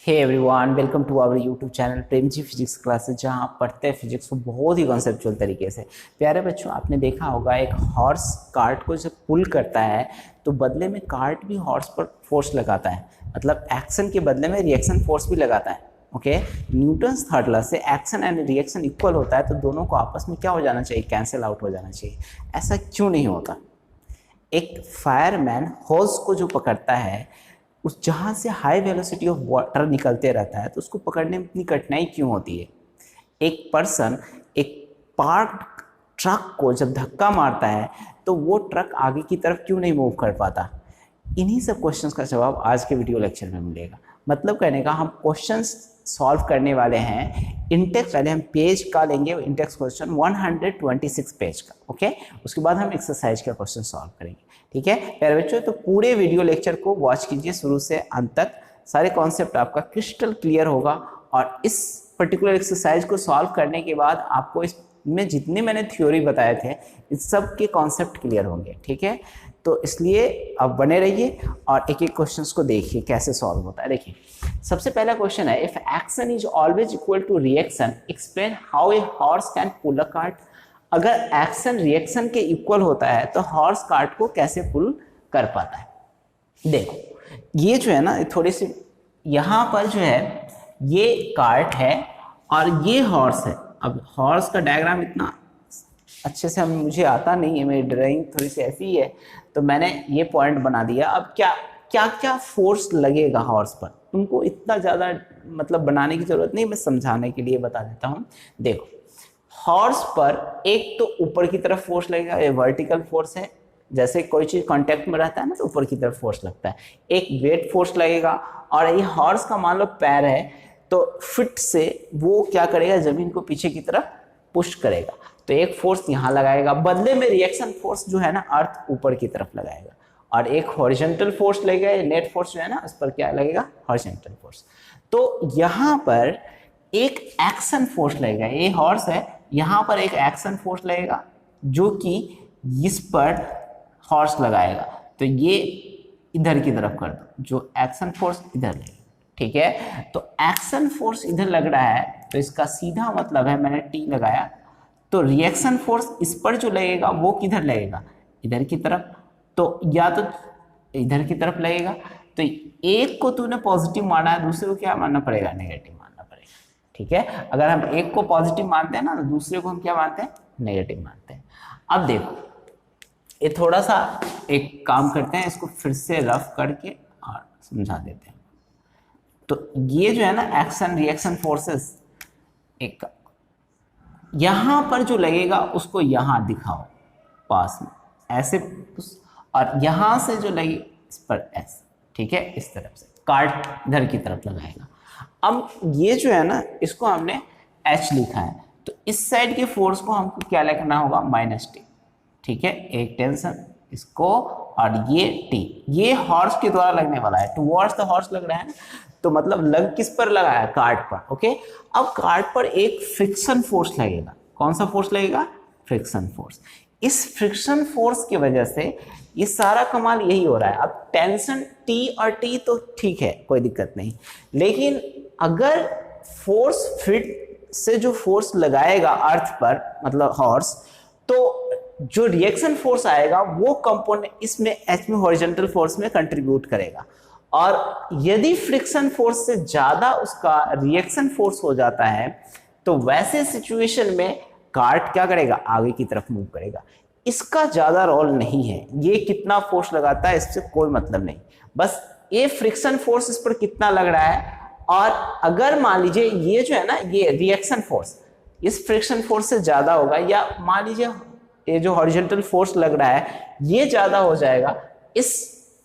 Hey everyone, welcome to our YouTube channel Prem ji physics classes, जहां आप पढ़ते हैं फिजिक्स को बहुत ही कॉन्सेप्चुअल तरीके से। प्यारे बच्चों, आपने देखा होगा एक हॉर्स कार्ट को जब पुल करता है तो बदले में कार्ट भी हॉर्स पर फोर्स लगाता है, मतलब एक्शन के बदले में रिएक्शन फोर्स भी लगाता है। ओके, न्यूटन्स थर्ड लॉ से एक्शन एंड रिएक्शन इक्वल होता है तो दोनों को आपस में क्या हो जाना चाहिए, कैंसिल आउट हो जाना चाहिए। ऐसा क्यों नहीं होता? एक फायरमैन होज को जो पकड़ता है, उस जहाँ से हाई वेलोसिटी ऑफ वाटर निकलते रहता है, तो उसको पकड़ने में इतनी कठिनाई क्यों होती है? एक पर्सन एक पार्क्ड ट्रक को जब धक्का मारता है तो वो ट्रक आगे की तरफ क्यों नहीं मूव कर पाता? इन्हीं सब क्वेश्चंस का जवाब आज के वीडियो लेक्चर में मिलेगा। मतलब कहने का, हम क्वेश्चंस सॉल्व करने वाले हैं। इंटेक्स पहले हम पेज का लेंगे, इंटेक्स क्वेश्चन 126 पेज का। ओके, उसके बाद हम एक्सरसाइज का क्वेश्चन सॉल्व करेंगे। ठीक है प्यारे बच्चों, तो पूरे वीडियो लेक्चर को वॉच कीजिए शुरू से अंत तक, सारे कॉन्सेप्ट आपका क्रिस्टल क्लियर होगा। और इस पर्टिकुलर एक्सरसाइज को सॉल्व करने के बाद आपको इसमें जितने मैंने थ्योरी बताए थे, इस सब के कॉन्सेप्ट क्लियर होंगे। ठीक है, तो इसलिए आप बने रहिए और एक एक क्वेश्चंस को देखिए कैसे सॉल्व होता है। देखिए, सबसे पहला क्वेश्चन है, if action is always equal to reaction, explain how a horse can pull a cart. अगर एक्शन रिएक्शन के इक्वल होता है तो हॉर्स कार्ट को कैसे पुल कर पाता है? देखो, ये जो है ना, थोड़ी सी यहाँ पर जो है ये कार्ट है और ये हॉर्स है। अब हॉर्स का डायग्राम इतना अच्छे से मुझे आता नहीं है, मेरी ड्राइंग थोड़ी सी ऐसी ही है, तो मैंने ये पॉइंट बना दिया। अब क्या क्या क्या फोर्स लगेगा हॉर्स पर, तुमको इतना ज़्यादा मतलब बनाने की जरूरत नहीं, मैं समझाने के लिए बता देता हूँ। देखो, हॉर्स पर एक तो ऊपर की तरफ फोर्स लगेगा, ये वर्टिकल फोर्स है। जैसे कोई चीज़ कांटेक्ट में रहता है ना तो ऊपर की तरफ फोर्स लगता है। एक वेट फोर्स लगेगा, और ये हॉर्स का मान लो पैर है तो फिट से वो क्या करेगा, जमीन को पीछे की तरफ पुश करेगा, तो एक फोर्स यहाँ लगाएगा। बदले में रिएक्शन फोर्स जो है ना, अर्थ ऊपर की तरफ लगाएगा, और एक हॉरिजॉन्टल फोर्स लगेगा, नेट फोर्स जो है ना, उस पर क्या लगेगा, हॉरिजॉन्टल फोर्स। तो यहाँ पर एक एक्शन फोर्स लगेगा, ये हॉर्स है, यहाँ पर एक एक्शन फोर्स लगेगा जो कि इस पर हॉर्स लगाएगा, तो ये इधर की तरफ कर दो, जो एक्शन फोर्स इधर लगेगा। ठीक है, तो एक्शन फोर्स इधर लग रहा है तो इसका सीधा मतलब है, मैंने टी लगाया, तो रिएक्शन फोर्स इस पर जो लगेगा वो किधर लगेगा, इधर की तरफ। तो या तो इधर की तरफ लगेगा, तो एक को तूने पॉजिटिव माना है, दूसरे को क्या मानना पड़ेगा, नेगेटिव मानना पड़ेगा। ठीक है, अगर हम एक को पॉजिटिव मानते हैं ना, तो दूसरे को हम क्या मानते हैं, नेगेटिव मानते हैं। अब देखो, ये थोड़ा सा एक काम करते हैं, इसको फिर से रफ करके और समझा देते हैं। तो ये जो है ना, एक्शन रिएक्शन फोर्सेस, एक यहां पर जो लगेगा उसको यहां दिखाओ पास में ऐसे, और यहां से जो लगे इस पर ऐसे। ठीक है, इस तरफ से कार्ट इधर की तरफ लगाएगा। अब ये जो है ना, इसको हमने H लिखा है, तो इस साइड के फोर्स को हमको क्या लिखना होगा, -T। ठीक है, एक टेंशन इसको, और ये T, ये हॉर्स के द्वारा लगने वाला है, टुवर्ड्स द हॉर्स लग रहा है ना, तो मतलब लग किस पर लगा है, कार्ट पर। ओके, अब कार्ट पर एक फ्रिक्शन फोर्स लगेगा। कौन सा फोर्स लगेगा, फ्रिक्शन फोर्स। इस फ्रिक्शन फोर्स की वजह से ये सारा कमाल यही हो रहा है। अब टेंशन T और T तो ठीक है, कोई दिक्कत नहीं, लेकिन अगर फोर्स फिट से जो फोर्स लगाएगा अर्थ पर, मतलब हॉर्स, तो जो रिएक्शन फोर्स आएगा वो कंपोनेंट इसमें H में हॉरिजॉन्टल फोर्स में कंट्रीब्यूट करेगा। और यदि फ्रिक्शन फोर्स से ज्यादा उसका रिएक्शन फोर्स हो जाता है, तो वैसे सिचुएशन में कार्ट क्या करेगा, आगे की तरफ मूव करेगा। इसका ज्यादा रोल नहीं है, ये कितना फोर्स लगाता है इससे कोई मतलब नहीं, बस ये फ्रिक्शन फोर्स इस पर कितना लग रहा है। और अगर मान लीजिए ये जो है ना, ये रिएक्शन फोर्स इस फ्रिक्शन फोर्स से ज्यादा होगा, या मान लीजिए ये जो हॉरिजॉन्टल फोर्स लग रहा है ये ज्यादा हो जाएगा इस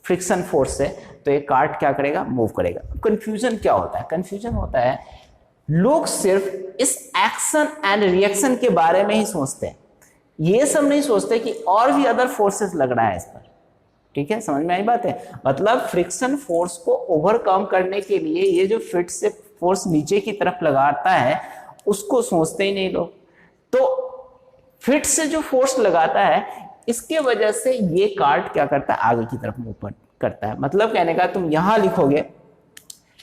फ्रिक्शन फोर्स से, तो ये कार्ट क्या करेगा, मूव करेगा। कंफ्यूजन क्या होता है, कंफ्यूजन होता है लोग सिर्फ इस एक्शन एंड रिएक्शन के बारे में ही सोचते हैं, ये सब नहीं सोचते कि और भी अदर फोर्सेस लग रहा है इस पर। ठीक है, समझ में आई बात है? मतलब फ्रिक्शन फोर्स को ओवरकम करने के लिए ये जो फिट से फोर्स नीचे की तरफ लगाता है उसको सोचते ही नहीं लोग। तो फिट से जो फोर्स लगाता है इसके वजह से ये कार्ट क्या करता है, आगे की तरफ मूव करता है। मतलब कहने का, तुम यहां लिखोगे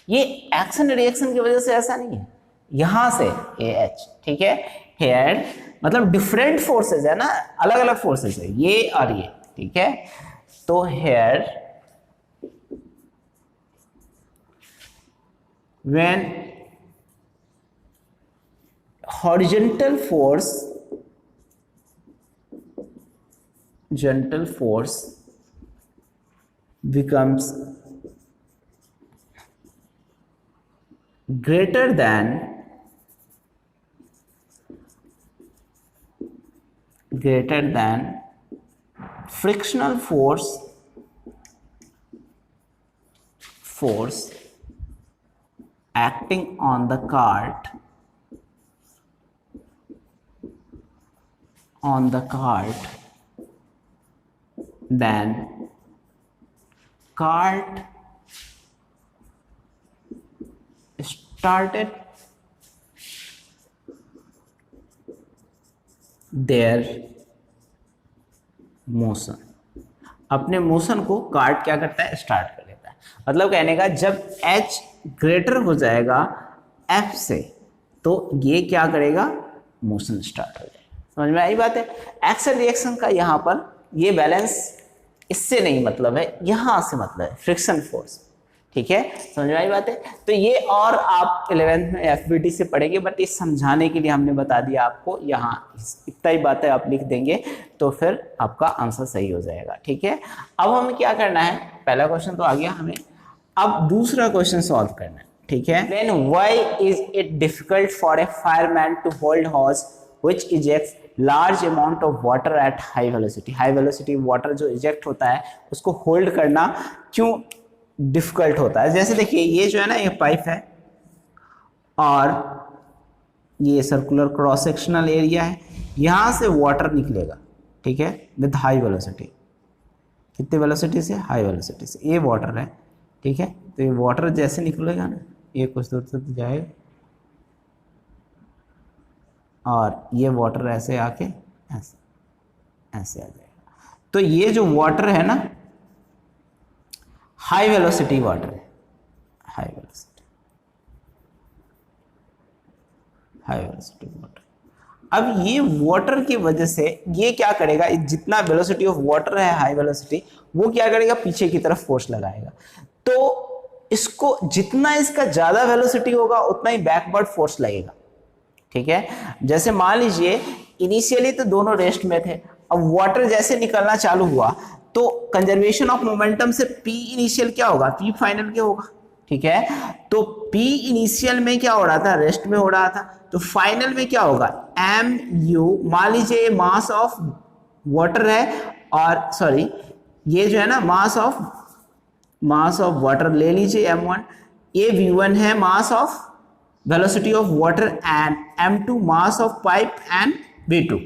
ये एक्शन रिएक्शन की वजह से ऐसा नहीं है, यहां से AH, ठीक है। हेयर मतलब डिफरेंट फोर्सेस है ना, अलग अलग फोर्सेस है ये और ये, ठीक है। तो hair when horizontal force becomes greater than frictional force acting on the cart then cart started their motion, अपने मोशन को कार्ट क्या करता है, स्टार्ट कर लेता है। मतलब कहने का जब H ग्रेटर हो जाएगा F से तो ये क्या करेगा, मोशन स्टार्ट हो जाएगा। समझ में आई बात है। एक्शन रिएक्शन का यहाँ पर ये बैलेंस इससे नहीं मतलब है, यहाँ से मतलब है फ्रिक्शन फोर्स, ठीक है। समझ में आई बात है। तो ये और आप 11th में FBT से पढ़ेंगे, बट ये समझाने के लिए हमने बता दिया आपको, यहाँ इतना ही बातें आप लिख देंगे तो फिर आपका आंसर सही हो जाएगा, ठीक है। अब हमें क्या करना है, पहला क्वेश्चन तो आ गया, हमें अब दूसरा क्वेश्चन सॉल्व करना है, ठीक है। Then why is it difficult for a fireman to hold hose which ejects large amount of water at high velocity? High velocity water जो इजेक्ट होता है उसको होल्ड करना क्यों डिफिकल्ट होता है। जैसे देखिए ये जो है ना, ये पाइप है और ये सर्कुलर क्रॉस सेक्शनल एरिया है, यहां से वाटर निकलेगा, ठीक है, विद हाई वेलोसिटी। कितनी वेलोसिटी से, हाई वेलोसिटी से। ये वाटर है, ठीक है। तो ये वाटर जैसे निकलेगा ना, ये कुछ दूर तक जाएगा और ये वाटर ऐसे आके ऐसे ऐसे आ जाएगा। तो ये जो वाटर है ना, हाई वेलोसिटी वाटर है, हाई वेलोसिटी वाटर। अब ये वाटर की वजह से ये क्या करेगा, जितना वेलोसिटी ऑफ वाटर है हाई वेलोसिटी, वो क्या करेगा, पीछे की तरफ फोर्स लगाएगा। तो इसको जितना इसका ज्यादा वेलोसिटी होगा उतना ही बैकवर्ड फोर्स लगेगा, ठीक है। जैसे मान लीजिए इनिशियली तो दोनों रेस्ट में थे, अब वाटर जैसे निकलना चालू हुआ तो कंजर्वेशन ऑफ मोमेंटम से P इनिशियल क्या होगा, P फाइनल क्या होगा, ठीक है। तो P इनिशियल में क्या हो रहा था, रेस्ट में हो रहा था, तो फाइनल में क्या होगा, mu, मान लीजिए मास ऑफ वाटर है और सॉरी ये जो है ना मास ऑफ वाटर ले लीजिए m1, ये v1 है mass of velocity of water and m2 mass of pipe and v2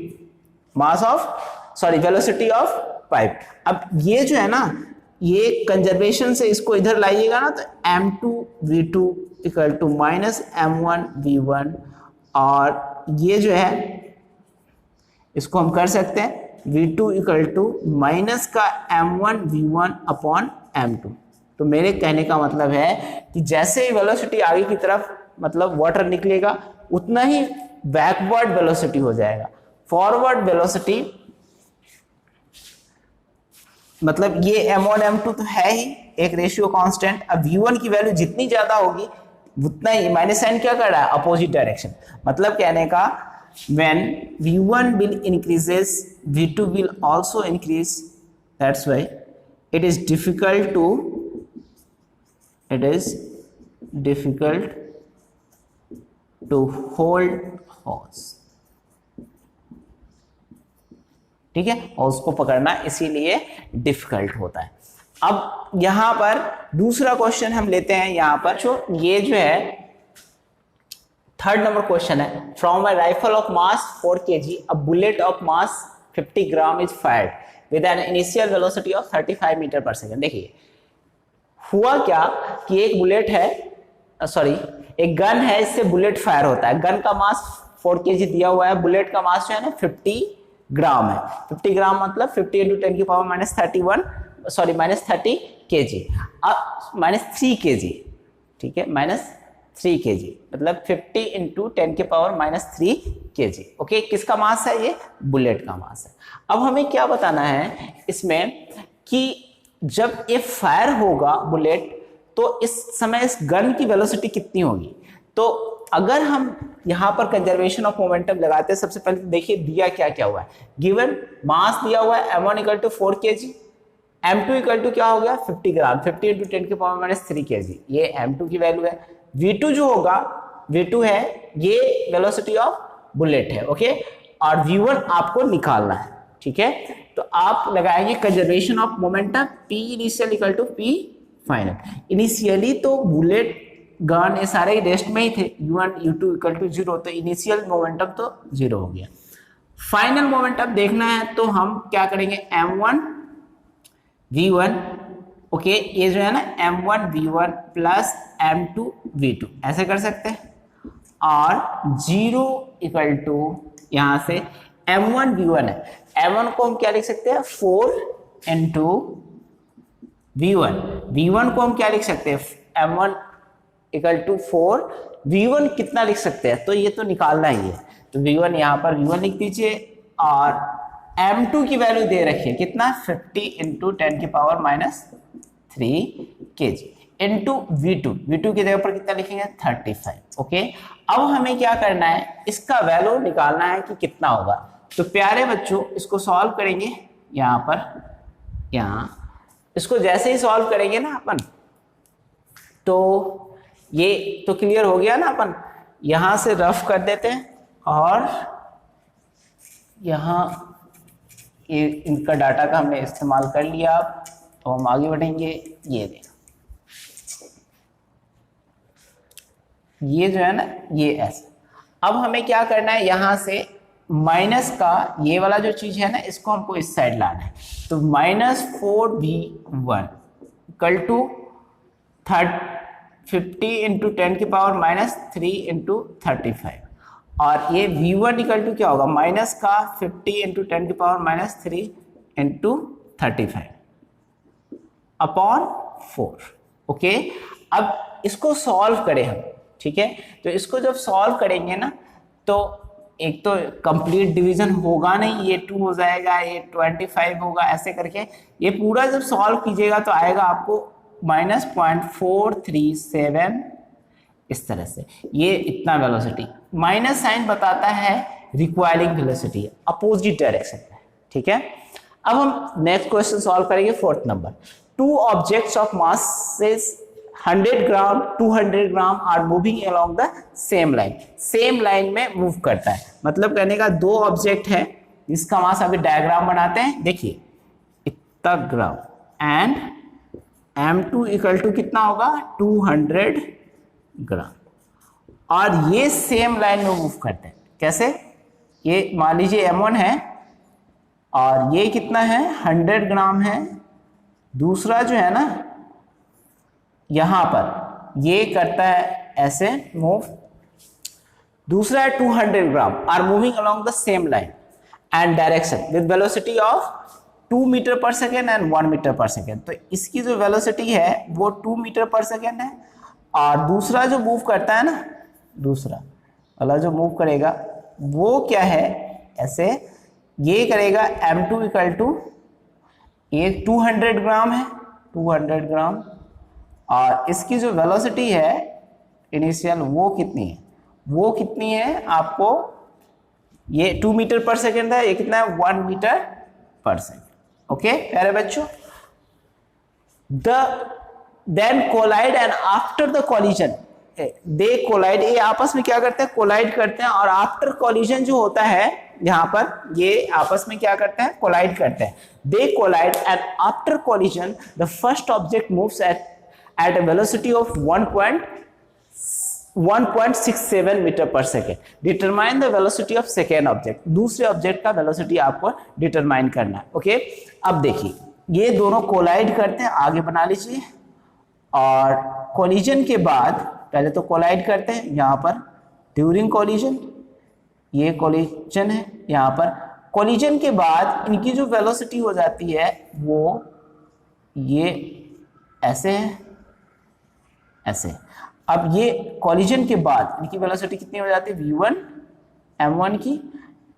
mass of velocity of pipe. अब ये जो है ना, ये कंजर्वेशन से इसको इधर लाइएगा ना, तो m2 v2 equal to minus m1 v1, और ये जो है इसको हम कर सकते हैं v2 इक्वल टू माइनस का m1 v1 अपॉन m2। तो मेरे कहने का मतलब है कि जैसे ही वेलोसिटी आगे की तरफ मतलब वाटर निकलेगा उतना ही बैकवर्ड वेलोसिटी हो जाएगा। फॉरवर्ड वेलोसिटी मतलब ये m1 m2 तो है ही एक रेशियो कांस्टेंट। अब v1 की वैल्यू जितनी ज्यादा होगी उतना ही माइनस साइन क्या कर रहा है, अपोजिट डायरेक्शन। मतलब कहने का when v1 will increases v2 will also increase, that's why it is difficult to hold hose, ठीक है, और उसको पकड़ना इसीलिए डिफिकल्ट होता है। अब यहां पर दूसरा क्वेश्चन हम लेते हैं, यहां पर ये जो है थर्ड नंबर क्वेश्चन है। From a rifle of mass 4 kg a bullet of mass 50 gram is fired with an initial velocity of 35 metre per second. देखिए हुआ क्या कि एक बुलेट है, एक गन है, इससे बुलेट फायर होता है। गन का मास 4 kg दिया हुआ है, बुलेट का मास जो है ना 50 ग्राम है। 50 ग्राम मतलब 50 × 10⁻31 -30 kg, -3 kg। ठीक है, -3 kg, मतलब 50 इंटू 10 के पावर -3 kg। ओके, किसका मास है? ये बुलेट का मास है। अब हमें क्या बताना है इसमें कि जब ये फायर होगा बुलेट, तो इस समय इस गन की वेलोसिटी कितनी होगी। तो अगर हम यहाँ पर कंजर्वेशन ऑफ मोमेंटम लगाते हैं, सबसे पहले देखिए दिया क्या क्या हुआ है। गिवन मास दिया हुआ है m1 equal to 4 kg, m2 equal to क्या हो गया 50 ग्राम, 50 इंटू 10 के पावर -3 kg, ये m2 की वैल्यू है। v2 जो होगा, v2 है ये वेलोसिटी ऑफ बुलेट है। ओके, और v1 आपको निकालना है। ठीक है, तो आप लगाएंगे conservation of momentum p initial equal to p final. Initially तो बुलेट गन ये सारे रेस्ट में ही थे, u1 u2 इक्वल टू 0, तो इनिशियल मोमेंटम तो 0 हो गया। फाइनल मोमेंटम देखना है तो हम क्या करेंगे, m1 v1, ओके, ये जो है ना m1 v1 plus m2 v2 ऐसे कर सकते हैं, और 0 इक्वल टू यहाँ से m1 v1 है, m1 को हम क्या लिख सकते हैं 4 इंटू v1, v1 को हम क्या लिख सकते हैं m1 इक्वल टू 4, v1 कितना लिख सकते हैं, तो ये तो निकालना ही है, तो v1 यहाँ पर v1 लिख दीजिए, और m2 की वैल्यू दे रखिए कितना 50 इंटू 10 की पावर -3 kg इंटू v2 की जगह पर कितना लिखेंगे 35। ओके, अब हमें क्या करना है, इसका वैल्यू निकालना है कि कितना होगा। तो प्यारे बच्चों इसको सॉल्व करेंगे, यहाँ पर यहाँ इसको जैसे ही सॉल्व करेंगे ना अपन, तो ये तो क्लियर हो गया ना। अपन यहां से रफ कर देते हैं, और यहाँ ये इनका डाटा का हमने इस्तेमाल कर लिया। अब तो हम आगे बढ़ेंगे। ये देखो, ये जो है ना ये ऐसा। अब हमें क्या करना है, यहां से माइनस का ये वाला जो चीज है ना, इसको हमको इस साइड लाना है। तो -4v1 इक्वल टू 50 इंटू 10 की पावर -3 इंटू 35, और ये v1 इक्वल टू क्या होगा, माइनस का 50 इंटू 10 की पावर -3 इंटू 35 अपॉन 4। ओके, अब इसको सॉल्व करें हम। ठीक है, तो इसको जब सॉल्व करेंगे ना, तो एक तो कंप्लीट डिवीजन होगा नहीं, ये 2 हो जाएगा, ये 25 होगा, ऐसे करके ये पूरा जब सॉल्व कीजिएगा तो आएगा आपको -0.437, इस तरह से। ये इतना वेलोसिटी, माइनस साइन बताता है रिक्वायरिंग वेलोसिटी, अपोजिट डायरेक्शन में। ठीक है, अब हम नेक्स्ट क्वेश्चन सॉल्व करेंगे, 4th नंबर। 2 objects of masses 100 gram 200 gram are moving along the same line, same line में मूव करता है। मतलब कहने का 2 ऑब्जेक्ट है, इसका मास अभी डायग्राम बनाते हैं। देखिए इतना ग्राम, एंड m2 इक्वल टू कितना होगा 200 ग्राम, और ये सेम लाइन में मूव करते हैं। कैसे, ये मान लीजिए m1 है, और ये कितना है 100 ग्राम है, दूसरा जो है ना यहां पर ये करता है ऐसे मूव, दूसरा है 200 gram, are moving along the same line and direction with velocity of 2 metre per second and 1 metre per second. तो इसकी जो वेलोसिटी है वो 2 मीटर पर सेकेंड है, और दूसरा जो मूव करता है ना, दूसरा वाला जो मूव करेगा वो क्या है, ऐसे ये करेगा m2 इक्वल टू, ये 200 ग्राम है, 200 ग्राम, और इसकी जो वेलोसिटी है इनिशियल वो कितनी है, वो कितनी है आपको, ये 2 मीटर पर सेकेंड है, ये कितना है 1 मीटर पर सेकेंड। ओके प्यारे बच्चों, then collide and after the collision they collide, ये आपस में क्या करते हैं कोलाइड करते हैं, और आफ्टर कोलिजन जो होता है यहाँ पर ये आपस में क्या करते हैं कोलाइड करते हैं। They collide and after collision the first object moves at a velocity of 1.67 metre per second. Determine the velocity of second object, दूसरे ऑब्जेक्ट का वेलोसिटी आपको डिटरमाइन करना है। ओके, अब देखिए ये दोनों कोलाइड करते हैं, आगे बना लीजिए, और कोलिजन के बाद पहले तो कोलाइड करते हैं यहाँ पर ड्यूरिंग कोलिजन, ये कोलिजन है यहाँ पर, कोलिजन के बाद इनकी जो वेलोसिटी हो जाती है वो ये ऐसे है, ऐसे, अब ये कॉलिजन के बाद इनकी वेलोसिटी कितनी हो जाती है, v1 m1 की,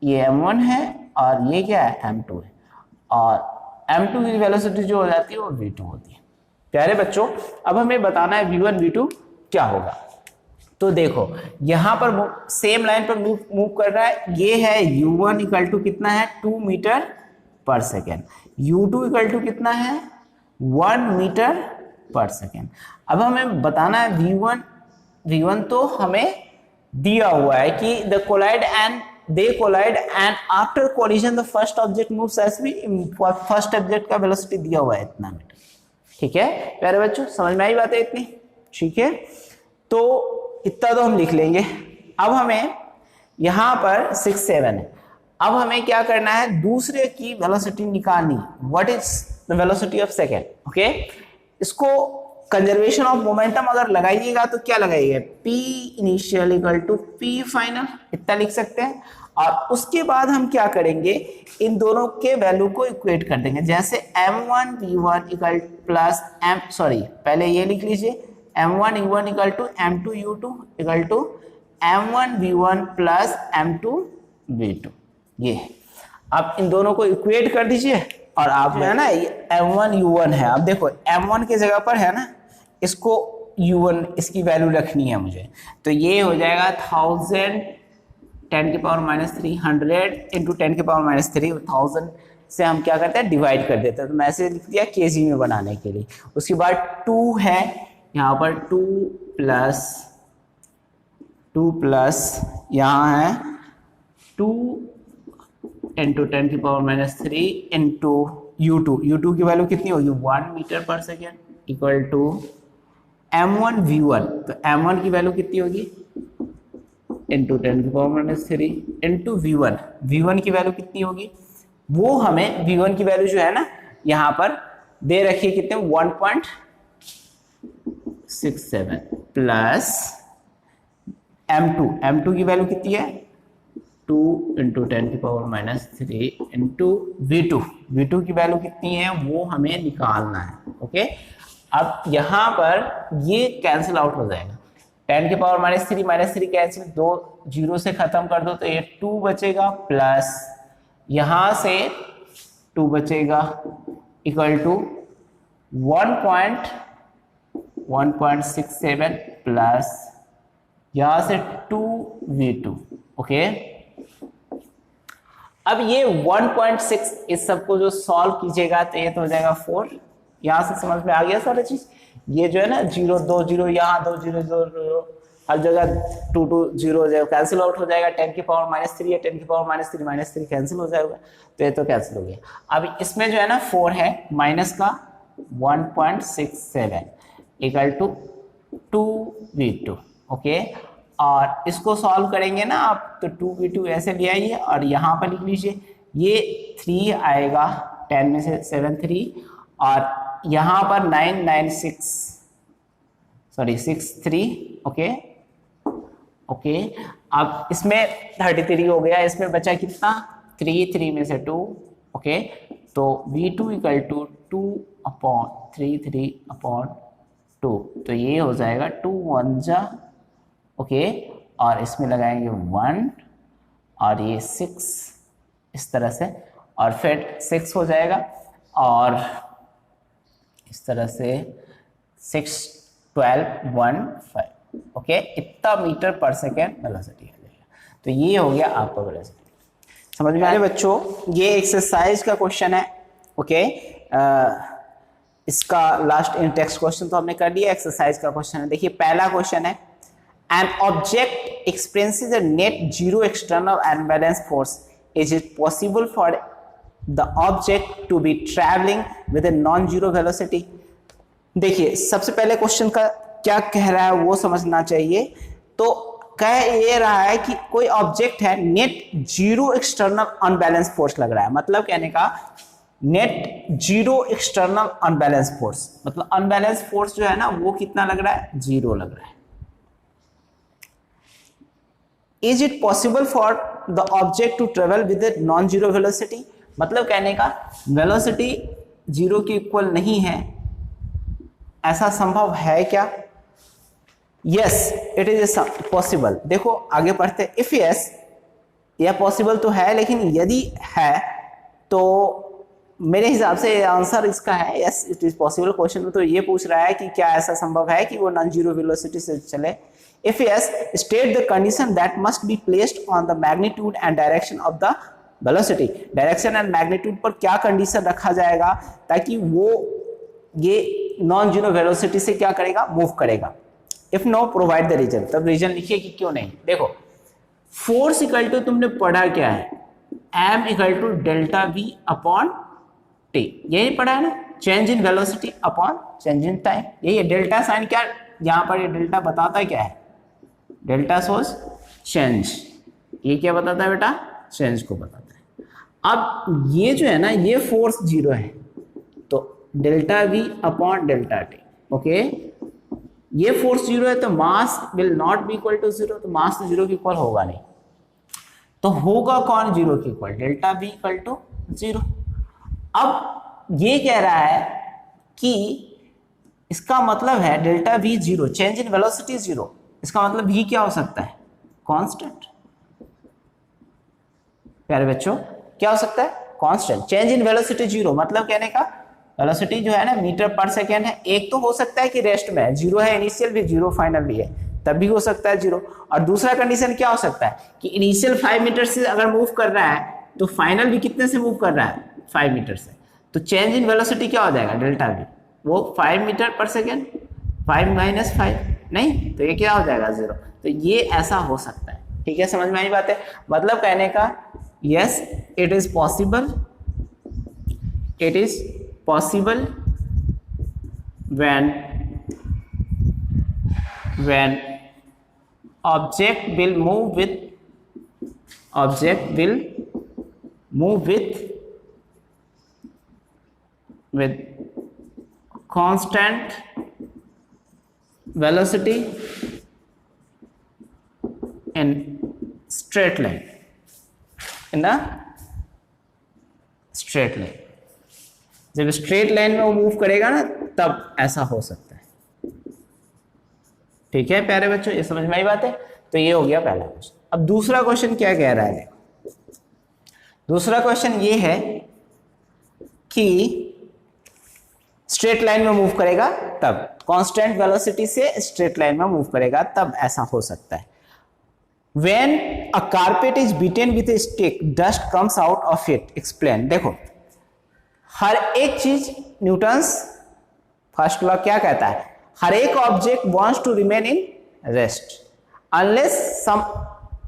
ये m1 है और ये क्या है, m2 है, और m2 की वेलोसिटी जो हो जाती है वो v2 होती है। प्यारे बच्चों, अब हमें बताना है v1 v2 क्या होगा। तो देखो यहां पर सेम लाइन पर मूव कर रहा है, ये है u1 इक्वल टू कितना है, 2 metre per second, u2 equal to कितना है, 1 मीटर पर सेकेंड। अब हमें बताना है v1 तो हमें दिया हुआ है कि the collide and they collide and after collision the first object moves as v, first object का वेलोसिटी दिया हुआ है इतना मीटर। ठीक है प्यारे बच्चों, समझ में आई बात है इतनी, ठीक है, तो इतना तो हम लिख लेंगे। अब हमें यहां पर 6 7 है, अब हमें क्या करना है, दूसरे की वेलोसिटी निकालनी, what is the velocity of second. Okay, इसको कंजर्वेशन ऑफ मोमेंटम अगर लगाइएगा तो क्या लगाइएगा, P initial equal to P final, इतना लिख सकते हैं। और उसके बाद हम क्या करेंगे, इन दोनों के वैल्यू को इक्वेट कर देंगे, जैसे m1 v1 इक्वल प्लस पहले ये लिख लीजिए, m1 u1 equal to m2 u2 equal to m1 v1 plus m2 v2। ये आप इन दोनों को इक्वेट कर दीजिए और आप है ना, m1 u1 है, अब देखो m1 की जगह पर है ना, इसको u1 इसकी वैल्यू रखनी है मुझे, तो ये हो जाएगा 1000 10 की पावर -3 100 इंटू 10 की पावर -3, 1000 से हम क्या करते हैं, डिवाइड कर देते हैं, तो मैं ऐसे लिख दिया केजी में बनाने के लिए। उसके बाद 2 है यहाँ पर, 2 प्लस यहाँ है 2 इंटू 10 की पावर -3 इंटू u2 की वैल्यू कितनी होगी, 1 metre per second equal to m1 v1, तो m1 की वैल्यू कितनी होगी, इंटू 10 की पावर -3 इंटू v1 की वैल्यू कितनी होगी, वो हमें v1 की वैल्यू जो है ना यहाँ पर दे रखी है कितने, 1.67 प्लस m2 की वैल्यू कितनी है, 2 इंटू 10 की पावर -3 इंटू v2 की वैल्यू कितनी है, वो हमें निकालना है। ओके, अब यहाँ पर ये कैंसिल आउट हो जाएगा, 10 की पावर -3 कैंसिल, 2 0 से खत्म कर दो तो ये 2 बचेगा, प्लस यहाँ से 2 बचेगा इक्वल टू 1.67 प्लस यहाँ से 2v2। ओके, अब ये 1.6 इस सबको जो सॉल्व कीजिएगा तो ये तो हो जाएगा 4, यहाँ से समझ में आ गया सारी चीज। ये जो है ना 0 2 0 यहाँ 2 0 0 हर जगह 2 2 0 हो जाएगा, कैंसिल आउट हो जाएगा, 10 की पावर -3 या 10 की पावर -3 कैंसिल हो जाएगा, तो ये तो कैंसिल हो गया। अब इसमें जो है ना 4 है माइनस का 1.67 इक्वल टू 2v2। ओके, और इसको सॉल्व करेंगे ना आप तो 2v2 ऐसे ले आइए और यहाँ पर लिख लीजिए, ये 3 आएगा, 10 में से 7 3, और यहाँ पर 63। ओके, अब इसमें 33 हो गया, इसमें बचा कितना, 3 में से 2। ओके, तो v2 इक्वल टू 2/3/2, तो ये हो जाएगा 2 1 जा। ओके, और इसमें लगाएंगे 1 और ये 6 इस तरह से, और फिर 6 हो जाएगा, और इस तरह से 6 12 1 5। ओके, इतना मीटर पर सेकेंड वेलोसिटी आ जाएगा, तो ये हो गया आपका वेलोसिटी। समझ में आ रहा है बच्चों, ये एक्सरसाइज का क्वेश्चन है। ओके, इसका लास्ट इन टेक्स्ट क्वेश्चन तो हमने कर लिया, एक्सरसाइज का क्वेश्चन है। देखिए पहला क्वेश्चन है, an object experiences a net zero external unbalanced force. Is it possible for the object to be traveling with a non-zero velocity? देखिए सबसे पहले क्वेश्चन का क्या कह रहा है वो समझना चाहिए। तो कह ये रहा है कि कोई ऑब्जेक्ट है, net zero external unbalance force लग रहा है, मतलब कहने का net zero external unbalance force, मतलब अनबैलेंस फोर्स जो है ना वो कितना लग रहा है, 0 लग रहा है। Is it possible for the object to travel with a non-zero velocity? मतलब कहने का वेलोसिटी 0 के इक्वल नहीं है, ऐसा संभव है क्या? Yes it is possible. देखो आगे पढ़ते, इफ यस, यह पॉसिबल तो है, लेकिन यदि है तो मेरे हिसाब से आंसर इसका है yes it is possible. Question में तो ये पूछ रहा है कि क्या ऐसा संभव है कि वो नॉन जीरो वेलोसिटी से चले। If yes, state the condition that must be placed on the magnitude and direction of the velocity. Direction and magnitude पर क्या कंडीशन रखा जाएगा ताकि वो ये नॉन जीरो वेलोसिटी से क्या करेगा, मूव करेगा। If no, provide the reason. तब रीजन लिखिए कि क्यों नहीं। देखो फोर्स इक्वल टू तुमने पढ़ा क्या है, m equal to delta v upon t, यही पढ़ा है ना, change in velocity upon change in time. यही है डेल्टा साइन। क्या यहाँ पर ये डेल्टा बताता है क्या है, डेल्टा सोर्स चेंज। ये क्या बताता है बेटा, चेंज को बताता है। अब ये जो है ना, ये फोर्स जीरो है तो delta v upon delta t. Okay, ये फोर्स जीरो है तो mass will not be equal to zero, तो मास तो जीरो के इक्वल होगा नहीं, तो होगा कौन जीरो के equal, delta v equal to zero. अब ये कह रहा है कि इसका मतलब है delta v zero, change in velocity zero, इसका मतलब v क्या हो सकता है, कांस्टेंट। प्यारे बच्चों क्या हो सकता है, constant. Change in velocity zero मतलब कहने का वेलोसिटी जो है ना मीटर पर सेकेंड है। एक तो हो सकता है कि रेस्ट में है, जीरो है इनिशियल भी, जीरो फाइनल भी है, तब भी हो सकता है जीरो। और दूसरा कंडीशन क्या हो सकता है कि इनिशियल 5 मीटर से अगर मूव कर रहा है तो फाइनल भी कितने से मूव कर रहा है, 5 मीटर से, तो चेंज इन वेलोसिटी क्या हो जाएगा, डेल्टा वी, वो 5 मीटर पर सेकेंड, 5 माइनस 5 नहीं, तो ये क्या हो जाएगा जीरो। तो ये ऐसा हो सकता है। ठीक है, समझ में आई बात है। मतलब कहने का yes it is possible, it is possible when object will move with constant velocity in straight line, in a straight line। जब स्ट्रेट लाइन में वो मूव करेगा ना तब ऐसा हो सकता है। ठीक है प्यारे बच्चों, ये समझ में आई बात है। तो ये हो गया पहला क्वेश्चन। अब दूसरा क्वेश्चन क्या कह रहा है, दूसरा क्वेश्चन ये है कि स्ट्रेट लाइन में मूव करेगा तब, कांस्टेंट वेलोसिटी से स्ट्रेट लाइन में मूव करेगा तब ऐसा हो सकता है। When a carpet is beaten with a stick, dust comes out of it. Explain। देखो हर एक चीज न्यूटन्स फर्स्ट लॉ क्या कहता है, हर एक object wants to remain in rest unless some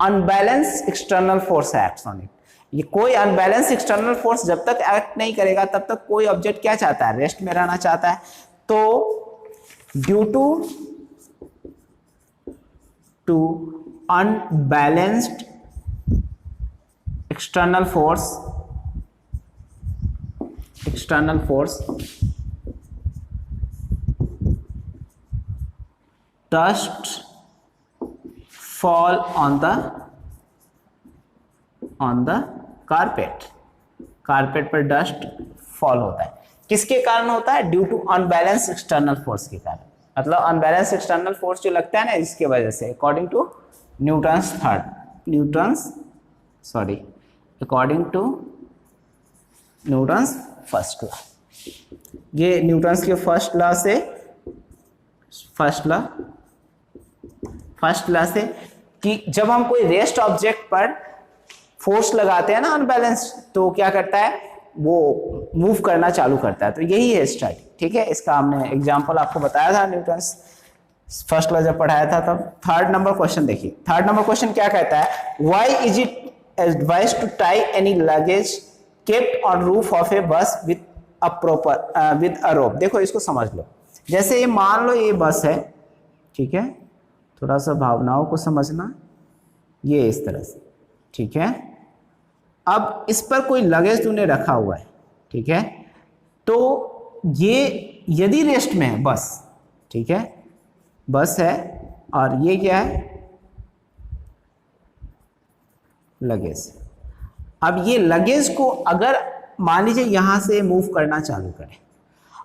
unbalance external force acts on it. ये कोई अनबैलेंस एक्सटर्नल फोर्स जब तक एक्ट नहीं करेगा तब तक कोई ऑब्जेक्ट क्या चाहता है, रेस्ट में रहना चाहता है। तो due to unbalanced external force dust fall on the carpet पर डस्ट फॉल होता है। किसके कारण होता है, due to unbalance external force के कारण। मतलब अनबैलेंस एक्सटर्नल फोर्स जो लगता है ना इसके वजह से, according to Newton's first law. ये न्यूटन्स के फर्स्ट लॉ से कि जब हम कोई रेस्ट ऑब्जेक्ट पर फोर्स लगाते हैं ना अनबैलेंस, तो क्या करता है, वो मूव करना चालू करता है। तो यही है स्टडी। ठीक है, इसका हमने एग्जांपल आपको बताया था न्यूटन्स फर्स्ट लॉ जब पढ़ाया था तब। थर्ड नंबर क्वेश्चन देखिए, थर्ड नंबर क्वेश्चन क्या कहता है, why is it advise to tie any luggage kept on roof of a bus with अ रोप। देखो इसको समझ लो, जैसे ये मान लो ये बस है, ठीक है, थोड़ा सा भावनाओं को समझना, ये इस तरह से, ठीक है। अब इस पर कोई लगेज तूने रखा हुआ है, ठीक है, तो ये यदि रेस्ट में है बस, ठीक है, बस है और ये क्या है, लगेज। अब ये लगेज को अगर मान लीजिए यहां से मूव करना चालू करें,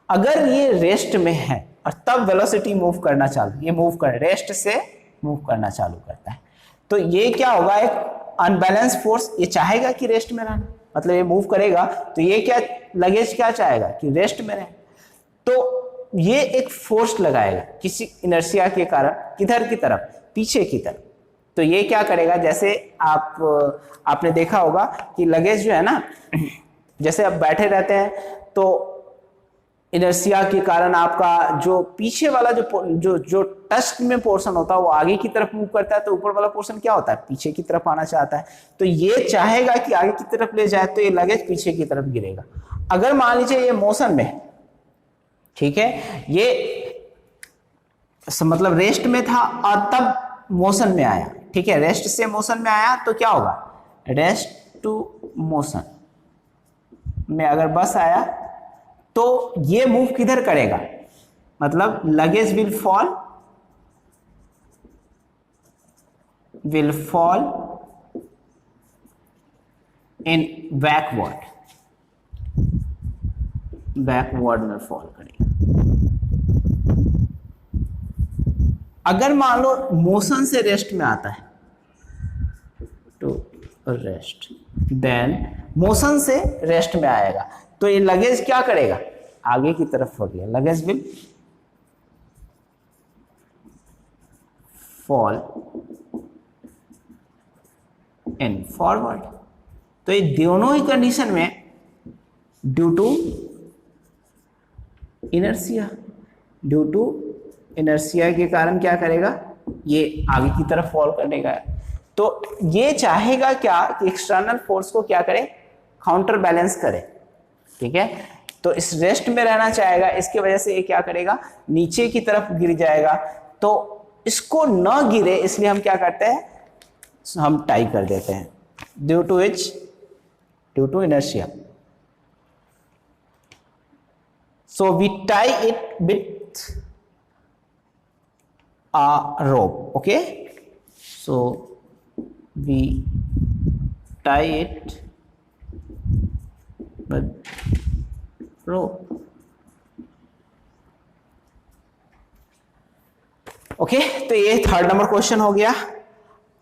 अगर ये रेस्ट में है और तब वेलोसिटी मूव करना चालू, ये मूव कर रेस्ट से मूव करना चालू करता है। तो ये क्या होगा, एक अनबैलेंस फोर्स, ये चाहेगा कि रेस्ट में रहना, मतलब ये मूव करेगा तो ये क्या लगेज क्या चाहेगा कि रेस्ट में रहे, तो ये एक फोर्स लगाएगा किसी इनर्शिया के कारण, किधर की तरफ, पीछे की तरफ। तो ये क्या करेगा, जैसे आपने देखा होगा कि लगेज जो है ना, जैसे आप बैठे रहते हैं तो इनर्शिया के कारण आपका जो पीछे वाला जो टच में पोर्शन होता है वो आगे की तरफ मूव करता है, तो ऊपर वाला पोर्शन क्या होता है, पीछे की तरफ आना चाहता है। तो ये चाहेगा कि आगे की तरफ ले जाए, तो ये लगेज पीछे की तरफ गिरेगा। अगर मान लीजिए ये मोशन में, ठीक है, ये मतलब रेस्ट में था और तब मोशन में आया, ठीक है, रेस्ट से मोशन में आया तो क्या होगा, रेस्ट टू मोशन में अगर बस आया तो ये मूव किधर करेगा, मतलब luggage will fall in backward में फॉल करेगा। अगर मान लो मोशन से रेस्ट में आता है टू रेस्ट, देन मोशन से रेस्ट में आएगा तो ये लगेज क्या करेगा, आगे की तरफ हो गया, luggage will fall in forward. तो ये दोनों ही कंडीशन में ड्यू टू इनर्शिया के कारण क्या करेगा, ये आगे की तरफ फॉल करेगा। तो ये चाहेगा क्या कि एक्सटर्नल फोर्स को क्या करे, काउंटर बैलेंस करे, ठीक है। तो इस रेस्ट में रहना चाहेगा, इसकी वजह से ये क्या करेगा, नीचे की तरफ गिर जाएगा। तो इसको न गिरे इसलिए हम क्या करते हैं, हम टाई कर देते हैं, due to inertia. So we tie it with a rope, okay, so we tie it with rope, okay। तो ये थर्ड नंबर क्वेश्चन हो गया।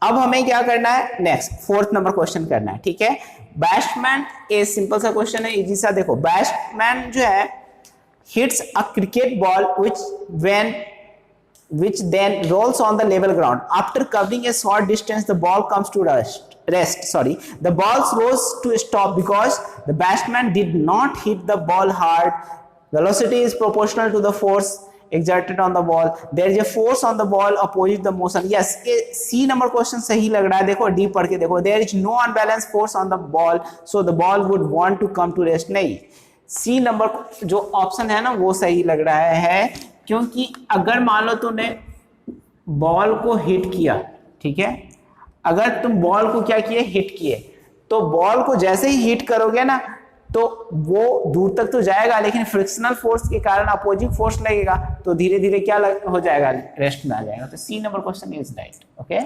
अब हमें क्या करना है, नेक्स्ट फोर्थ नंबर क्वेश्चन करना है, ठीक है। बैट्समैन, ये सिंपल सा क्वेश्चन है, इजी सा। देखो, बैट्समैन जो है hits a cricket ball which then rolls on the level ground. After covering a short distance, the ball comes to rest. The ball rose to stop because the batsman did not hit the ball hard. Velocity is proportional to the force exerted on the ball. There is a force on the ball opposite the motion. Yes, C number question सही लग रहा है। देखो D पढ़ के देखो, there is no unbalanced force on the ball, so the ball would want to come to rest। नहीं, C number जो ऑप्शन है ना वो सही लग रहा है, क्योंकि अगर मान लो तूने बॉल को हिट किया, ठीक है, अगर तुम बॉल को क्या किए, हिट किए, तो बॉल को जैसे ही हिट करोगे ना तो वो दूर तक तो जाएगा, लेकिन फ्रिक्शनल फोर्स के कारण अपोजिंग फोर्स लगेगा, तो धीरे धीरे क्या हो जाएगा, रेस्ट में आ जाएगा। तो C number question is right, okay.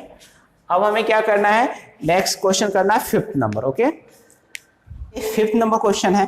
अब हमें क्या करना है, नेक्स्ट क्वेश्चन करना है fifth number, okay. Fifth number question है,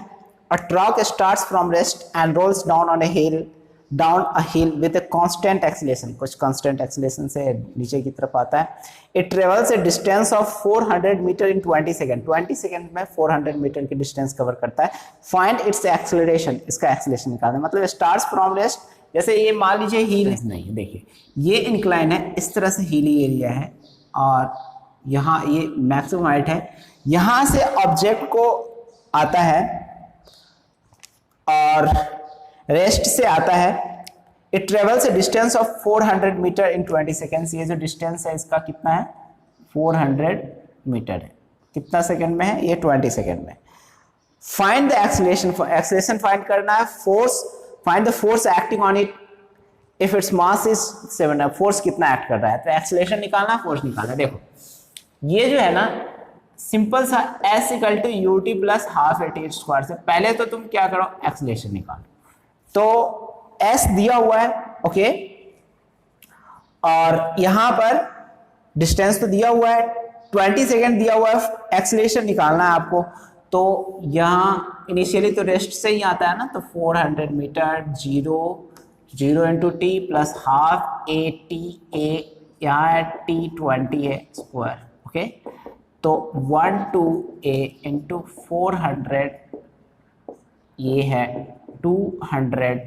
a truck starts from rest and rolls down a hill with a constant acceleration. कुछ कांस्टेंट एक्सीलरेशन से नीचे की तरफ आता है। It travels a distance of 400 metre in 20 second. 20 second में 400 metre की डिस्टेंस कवर करता है। फाइंड इट्स एक्सीलरेशन, इसका एक्सीलरेशन निकालना है। मतलब स्टार्ट्स फ्रॉम रेस्ट, जैसे ये मान लीजिए हिल नहीं, देखिए ये इंक्लाइन है, इस तरह से हिली एरिया है और यहाँ ये मैक्सिमम हाइट है। यहाँ से ऑब्जेक्ट को आता है और रेस्ट से आता है। It travels a distance of 400 metre in 20 seconds. ये जो डिस्टेंस है इसका कितना है, 400 मीटर है। कितना सेकंड में है ये, 20 सेकंड में। Find the acceleration, acceleration find करना है। Force, find the force acting on it if its mass is 7। Force कितना एक्ट कर रहा है, तो एक्सीलरेशन निकालना, फोर्स निकालना। देखो ये जो है ना सिंपल सा S equal to ut plus half AT square से पहले तो तुम क्या करो, एक्सीलरेशन निकालो। तो S दिया हुआ है, ओके, और यहां पर डिस्टेंस तो दिया हुआ है, 20 सेकेंड दिया हुआ है, एक्सीलरेशन निकालना है आपको। तो यहां इनिशियली तो रेस्ट से ही आता है ना, तो 400 metre 0 0 into T plus half A T, A यहाँ टी 20 है स्क्वायर, ओके। तो 1 2 a इंटू 400 ये है 200,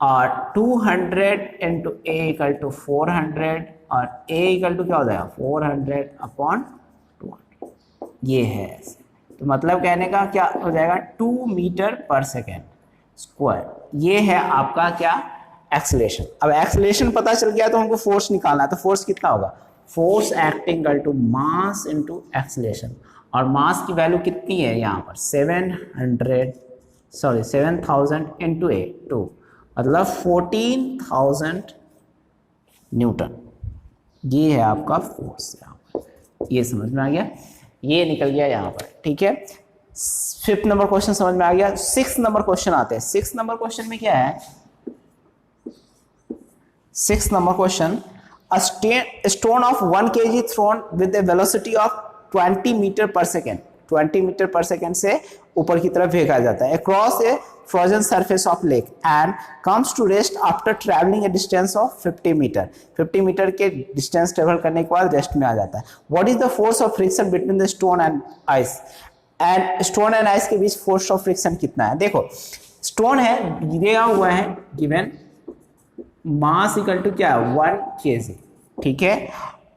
और 200 इंटू ए इक्वल टू 400, और a इक्वल टू क्या हो जाएगा 400 अपॉन 200, ये है ऐसे। तो मतलब कहने का क्या हो जाएगा 2 मीटर पर सेकेंड स्क्वायर, ये है आपका क्या एक्सेलरेशन। अब एक्सेलरेशन पता चल गया तो हमको फोर्स निकालना है, तो फोर्स कितना होगा, force acting equal to mass into acceleration, और मास की वैल्यू कितनी है यहाँ पर 7000 इंटू ए 2, मतलब 14,000 न्यूटन, ये है आपका फोर्स यहाँ पर। ये समझ में आ गया, ये निकल गया यहाँ पर, ठीक है। 5th नंबर क्वेश्चन समझ में आ गया। 6th नंबर क्वेश्चन आते हैं। 6th नंबर क्वेश्चन में क्या है, 6th number question, a stone of 1 kg thrown with a velocity of 20 meter per second, 20 meter per second से ऊपर की तरफ फेंका जाता है across a frozen surface of lake and comes to rest after traveling a distance of 50 meter, 50 meter के distance travel करने के बाद रेस्ट में आ जाता है। What is the force of friction between the stone and ice? and stone and ice के बीच force of friction कितना है। देखो stone है, दिया हुआ है गिवन मास इक्वल टू क्या है 1 kg, ठीक है,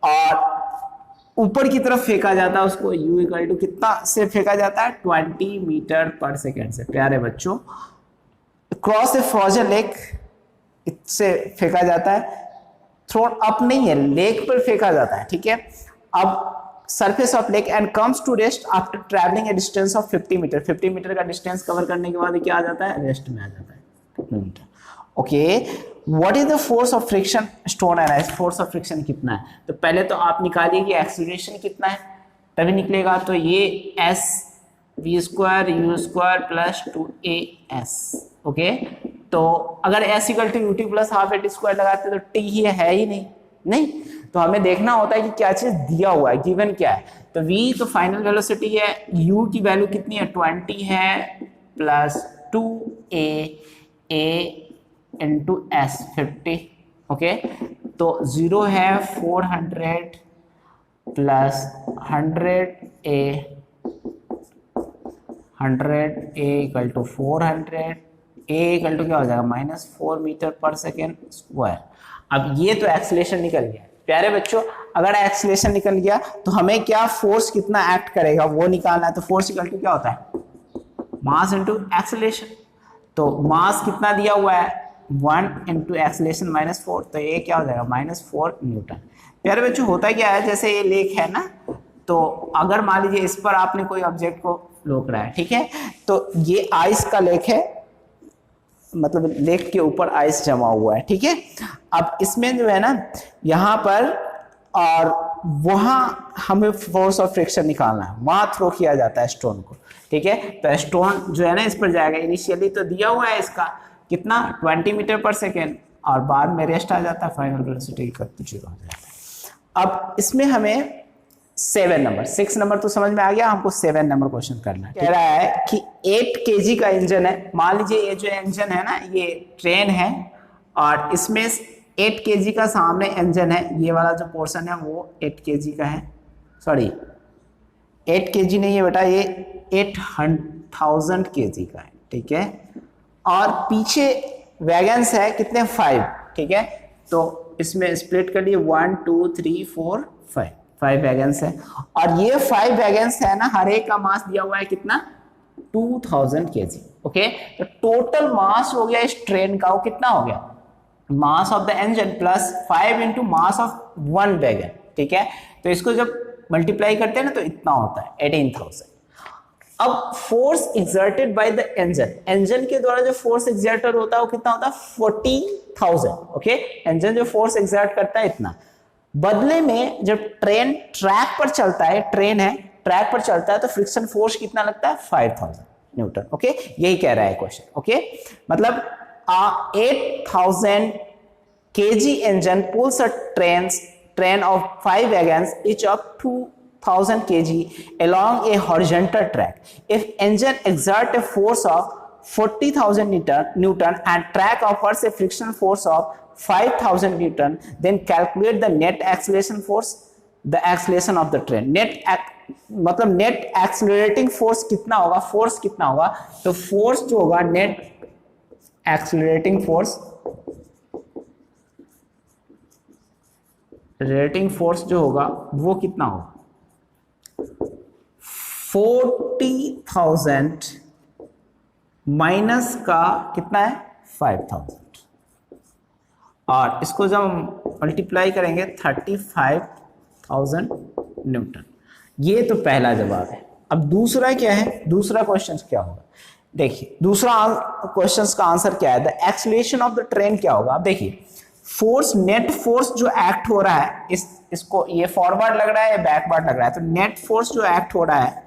और ऊपर की तरफ फेंका जाता है उसको u इक्वल टू कितना से फेंका जाता है 20 मीटर पर सेकेंड से। प्यारे बच्चों, क्रॉस ए फ्रोजन लेक से फेंका जाता है, थ्रोन अप नहीं है, लेक पर फेंका जाता है, ठीक है। अब surface of lake and comes to rest after travelling a distance of 50 metre, 50 metre का डिस्टेंस कवर करने के बाद क्या आ जाता है, रेस्ट में आ जाता है। Okay, what is the force of friction stone and ice, force of friction कितना है। तो पहले तो आप निकालिए कि एक्सीलरेशन कितना है, तभी निकलेगा। तो ये S v square u square plus 2as, okay. तो अगर S equal to ut plus half at square लगाते तो टी ही है ही नहीं, तो हमें देखना होता है कि क्या चीज दिया हुआ है, गिवन क्या है। तो v तो फाइनल वेलोसिटी है, u की वैल्यू कितनी है 20 है plus 2a into S 50, okay. तो 0 है 400 plus 100a equal to 400, a equal to क्या हो जाएगा -4 मीटर पर सेकेंड स्क्वायर। अब ये तो एक्सेलरेशन निकल गया। प्यारे बच्चों, अगर एक्सेलरेशन निकल गया तो हमें क्या फोर्स कितना एक्ट करेगा वो निकालना है। तो फोर्स इक्वल टू क्या होता है मास इंटू एक्सेलरेशन। तो मास कितना दिया हुआ है 1 इंटू एक्सेलरेशन -4, तो ये क्या हो जाएगा -4 न्यूटन। प्यारे बच्चों, होता क्या है, जैसे ये लेक है ना, तो अगर मान लीजिए इस पर आपने कोई ऑब्जेक्ट को रोक रहा है, ठीक है, तो ये आइस का लेक है, मतलब लेक के ऊपर आइस जमा हुआ है, ठीक है। अब इसमें जो है ना यहाँ पर और वहाँ हमें फोर्स ऑफ फ्रिक्शन निकालना है, वहाँ थ्रो किया जाता है स्टोन को, ठीक है। तो स्टोन जो है ना इस पर जाएगा, इनिशियली तो दिया हुआ है इसका कितना 20 मीटर पर सेकेंड, और बाद में रेस्ट आ जाता है, फाइनल वेलोसिटी 0 हो जाता है। अब इसमें हमें 7 नंबर, 6 नंबर तो समझ में आ गया, हमको 7 नंबर क्वेश्चन करना है। कह रहा है कि 8 kg का इंजन है। मान लीजिए ये जो इंजन है ना, ये ट्रेन है, और इसमें 8 kg का सामने इंजन है, ये वाला जो पोर्शन है वो 8 kg का है, सॉरी 8 kg नहीं है बेटा, ये 8,000 kg का है, ठीक है। और पीछे वैगन्स है कितने 5, ठीक है। तो इसमें स्प्लिट कर लिए 1 2 3 4 5 वैगन्स है, और ये 5 वैगन्स है ना, हर एक का मास दिया हुआ है कितना 2000 kg, ओके। तो टोटल मास हो गया इस ट्रेन का, वो कितना हो गया mass of the engine plus 5 into mass of 1 wagon, ठीक है। तो इसको जब मल्टीप्लाई करते हैं ना तो इतना होता है 18,000। अब force exerted by the engine के द्वारा जो फोर्स एक्सर्टेड होता है वो कितना होता है 40,000, ओके। इंजन जो फोर्स एक्सर्ट करता है इतना, बदले में जब ट्रेन ट्रैक पर चलता है, ट्रेन है ट्रैक पर चलता है, तो फ्रिक्शन फोर्स कितना लगता है 5,000 न्यूटन, ओके। यही कह रहा है क्वेश्चन, ओके। मतलब 8,000 kg engine pulls a train of 5 wagons each of 2,000 kg along a horizontal track. If engine exert a force of 40,000 newton and track offers a frictional force of 5,000 newton, then calculate the net acceleration force, the acceleration of the train. मतलब net accelerating force कितना होगा, force कितना होगा, तो force जो होगा net accelerating force, rating force जो होगा वो कितना होगा, 40,000 माइनस का कितना है 5,000, और इसको जब हम मल्टीप्लाई करेंगे 35,000 न्यूटन। ये तो पहला जवाब है। अब दूसरा क्या है, दूसरा क्वेश्चन क्या होगा, देखिए दूसरा क्वेश्चन का आंसर क्या है, the acceleration of the train क्या होगा। अब देखिए फोर्स, नेट फोर्स जो एक्ट हो रहा है, इसको ये फॉरवर्ड लग रहा है, बैकवर्ड लग रहा है, तो नेट फोर्स जो एक्ट हो रहा है,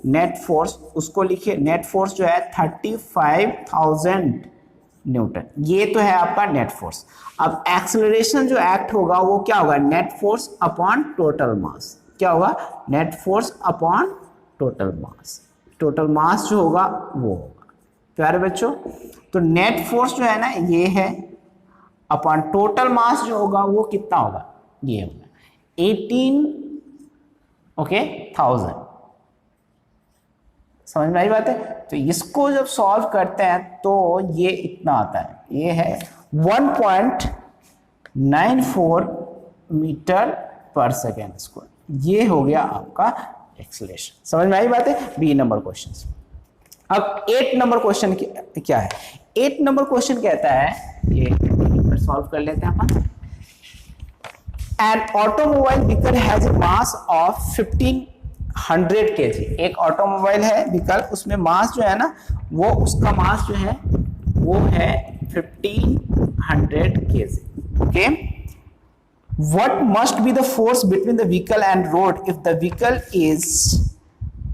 नेट फोर्स उसको लिखिए, नेट फोर्स जो है 35,000 न्यूटन, ये तो है आपका नेट फोर्स। अब एक्सेलरेशन जो एक्ट होगा वो क्या होगा, net force upon total mass, क्या होगा, net force upon total mass, total mass जो होगा वो होगा। प्यारे बच्चों, तो नेट फोर्स जो है ना ये है, अपॉन टोटल मास जो होगा वो कितना होगा, ये होगा 18,000। समझ में आई बात है। तो इसको जब सॉल्व करते हैं तो ये इतना आता है, ये है 1.94 मीटर पर सेकेंड स्क्वायर, ये हो गया आपका एक्सेलरेशन। समझ में आई बात है। B number question. अब 8 नंबर क्वेश्चन क्या है, 8 नंबर क्वेश्चन कहता है, ये सॉल्व कर लेते हैं अपन। An automobile vehicle has a mass of 1500 kg। एक ऑटोमोबाइल है व्हीकल, उसमें मास जो है ना वो, उसका मास जो है वो है 1500 kg। Okay, what must be the force between the vehicle and road if the vehicle is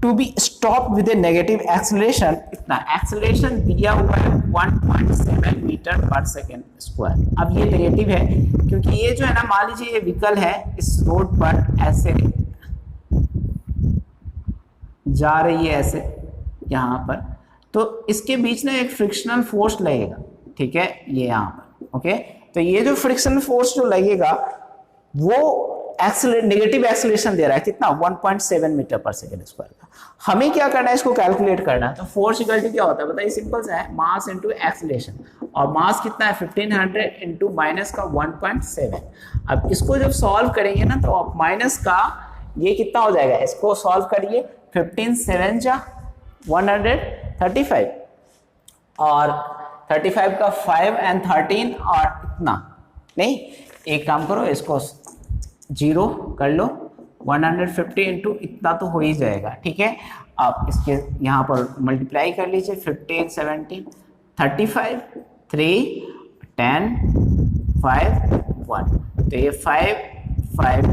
to be stopped with a negative acceleration। इतना एक्सेलरेशन दिया हुआ है 1.7 मीटर पर सेकेंड स्क्वायर। अब ये नेगेटिव है क्योंकि ये जो है ना, मान लीजिए ये व्हीकल है, इस रोड पर ऐसे जा रही है, ऐसे यहाँ पर, तो इसके बीच में एक फ्रिक्शनल फोर्स लगेगा, ठीक है, ये यहाँ पर। ओके, तो ये जो फ्रिक्शनल फोर्स जो लगेगा वो नेगेटिव एक्सेलरेशन दे रहा है, कितना 1.7 मीटर पर सेकेंड स्क्वायर का। हमें क्या करना है, इसको कैलकुलेट करना है। तो फोर्स इक्वल टू क्या होता है बताइए, सिंपल सा है, मास इनटू एक्सेलरेशन, और मास कितना है 1500 इनटू माइनस का 1.7। अब इसको जब सॉल्व करेंगे ना तो आप माइनस का ये कितना हो जाएगा, इसको सॉल्व करिए, 15 जा 135, और 35 का 5 एंड 13 और इतना नहीं, एक काम करो इसको 0 कर लो, 150 इंटू इतना तो हो ही जाएगा, ठीक है। आप इसके यहाँ पर मल्टीप्लाई कर लीजिए, 15 17 35 3 10 5 1, तो ये 5 5,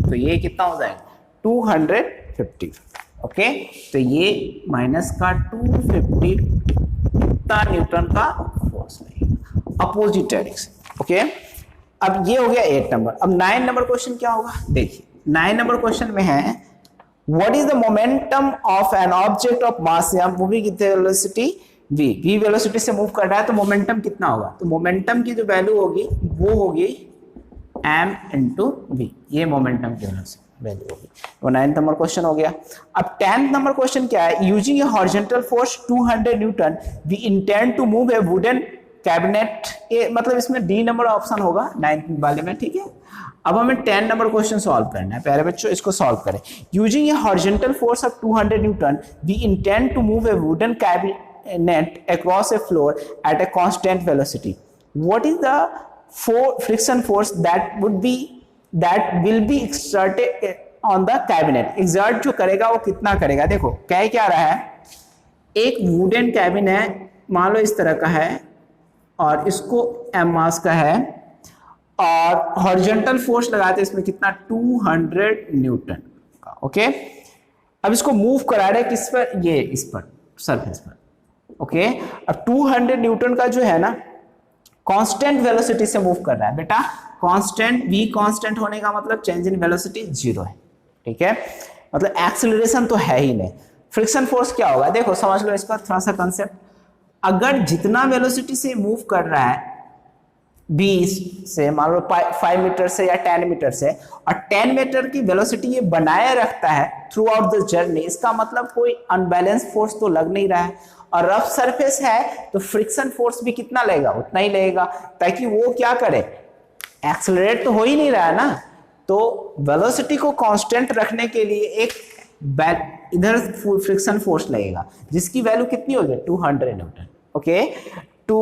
तो ये कितना हो जाएगा 250। ओके, तो ये माइनस का 250 न्यूटन का फोर्स लगेगा अपोजिट डायरेक्शन। ओके, अब ये हो गया 8 नंबर। अब 9 नंबर क्वेश्चन क्या होगा, देखिए 9 नंबर क्वेश्चन में है, what is the momentum of an object of mass या moving with velocity v velocity से मूव कर रहा है, तो मोमेंटम कितना होगा, तो मोमेंटम की जो वैल्यू होगी वो होगी m इंटू v, ये मोमेंटम की वैल्यू होगी। वो 9th नंबर क्वेश्चन हो गया। अब 10th नंबर क्वेश्चन क्या है, using a horizontal force 200 newton we intend to move a wooden cabinet, मतलब इसमें डी नंबर ऑप्शन होगा 9th वाले में, ठीक है। अब हमें 10 नंबर क्वेश्चन सॉल्व करना है। प्यारे बच्चों, इसको सॉल्व करें। Using a horizontal force of 200 newton we intend to move a wooden cabinet across a floor at a constant velocity, what is the friction force that will be exerted on the cabinet। exert जो करेगा वो कितना करेगा, देखो कह क्या रहा है, एक वुडन कैबिन है, मान लो इस तरह का है, और इसको m मास का है, और हॉरिजॉन्टल फोर्स लगाते हैं इसमें कितना 200 न्यूटन का। ओके, अब इसको मूव करा रहे किस पर, ये इस पर सरफेस पर। ओके, अब 200 न्यूटन का जो है ना कांस्टेंट वेलोसिटी से मूव कर रहा है बेटा, कांस्टेंट v कांस्टेंट होने का मतलब चेंज इन वेलोसिटी 0 है, ठीक है, मतलब एक्सेलरेशन तो है ही नहीं। फ्रिक्शन फोर्स क्या होगा, देखो समझ लो इसका थोड़ा सा कंसेप्ट। अगर जितना वेलोसिटी से मूव कर रहा है 20 से, मान लो 5 मीटर से या 10 मीटर से, और 10 मीटर की वेलोसिटी ये बनाए रखता है थ्रू आउट द जर्नी, इसका मतलब कोई अनबैलेंस फोर्स तो लग नहीं रहा है। और रफ सरफेस है तो फ्रिक्शन फोर्स भी कितना लगेगा, उतना ही लगेगा, ताकि वो क्या करे, एक्सेलरेट तो हो ही नहीं रहा है ना। तो वेलोसिटी को कांस्टेंट रखने के लिए एक इधर फ्रिक्शन फोर्स लगेगा, जिसकी वैल्यू कितनी होगी, 200 newton. Okay, to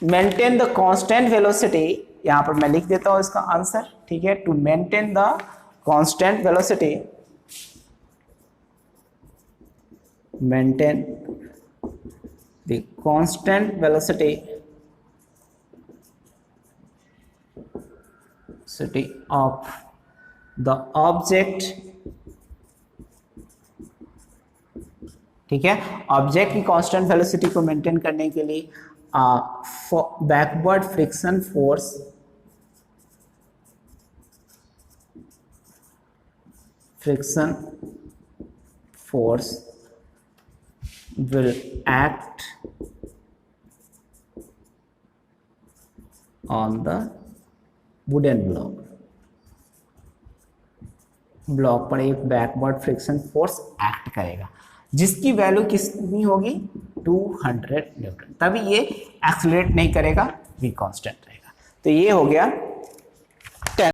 maintain the constant velocity, यहां पर मैं लिख देता हूं इसका आंसर, ठीक है, to maintain the constant velocity, maintain the constant velocity of the object, ठीक है, ऑब्जेक्ट की कांस्टेंट वेलोसिटी को मेंटेन करने के लिए backward friction force will act on the wooden block पर एक बैकवर्ड फ्रिक्शन फोर्स एक्ट करेगा, जिसकी वैल्यू कितनी होगी, 200 न्यूटन। तभी ये एक्सेलरेट नहीं करेगा, भी कांस्टेंट रहेगा। तो ये हो गया